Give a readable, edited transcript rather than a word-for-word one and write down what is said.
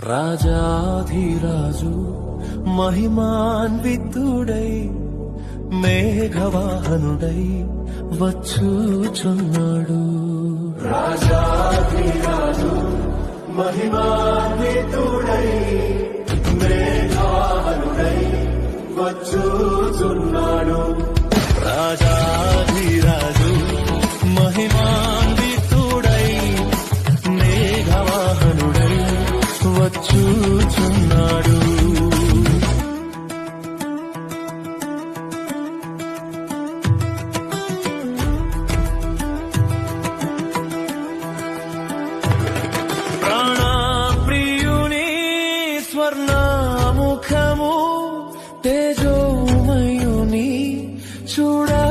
రాజాధిరాజు మహిమాన్వితుడై మేఘవాహనుడై వచ్చుచున్నాడు. రాజాధిరాజు మహిమాన్వితుడై మేఘవాహనుడై వచ్చుచున్నాడు. రాజాధిరాజు మహిమాన్వితుడై మేఘవాహనుడై వచ్చుచున్నాడు. ప్రాణప్రియుని స్వర్ణముఖము తేజోమయుని చూడా